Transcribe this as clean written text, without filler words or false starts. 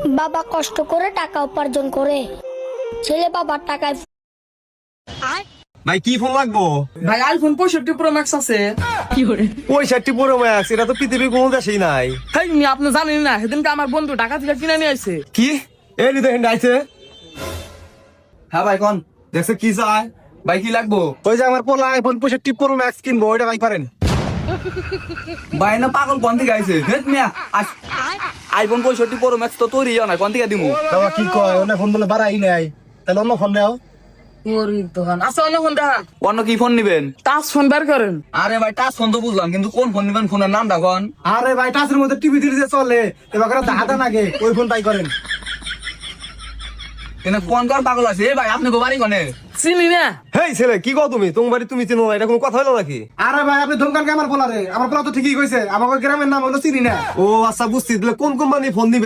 বাবা কষ্ট করে টাকা উপার্জন করে, ছেলে বাবার টাকায়। ভাই কি ফোন লাগবো? ভাই আইফোন 65 প্রো ম্যাক্স আছে। 65 প্রো ম্যাক্স, এটা তো পৃথিবীর কোনো দেশেই নাই। হেই মি আপনি জানেন না, সেদিনকে আমার বন্ধু ঢাকা থেকে কিনে নিয়ে আইছে। কি এই দেখেন আইছে? হ্যাঁ ভাই কোন দেখছে কি চায়? ভাই কি লাগবো? ওই যে আমার পোলা আইফোন 65 প্রো ম্যাক্স কিনবো, ওইটা ভাই পারেন? ভাই না পাগল কোন থেকে আইছে? হেট মিয়া আইফোন 65 প্রো ম্যাক্স তো তৈরি হয় না, কোন থেকে দিমু? বাবা কি কয়, ওনা ফোন বলে বাড়াই নাই, তাহলে অন্য ফোন নাও। ওরে দোকান আছে, অন্য ফোন দেখান। অন্য কি ফোন নিবেন? টাচ ফোন বের করেন। আরে ভাই টাচ ফোন তো বুঝলাম, কিন্তু কোন ফোন নিবেন? ফোনের নামটা কোন? আরে ভাই টাচের মধ্যে টিভি দিলে যে চলে, এবার করে দাদা নাগে, ওই ফোন তাই করেন। এনে ফোন কর পাগল আছে। ভাই আপনি গো বাড়ি কোনে? চিনি না। হেই ছেলে কি কও তুমি? তোমার বাড়ি তুমি চিনো না, এটা কোনো কথা হলো নাকি? আরে ভাই আপনি ধমকানকে আমার পোলা রে, আমার পোলা তো ঠিকই কইছে, আমাকে গ্রামের নাম হলো চিনি না। ও আচ্ছা বুঝছি, তাহলে কোন কোম্পানি ফোন দিবে?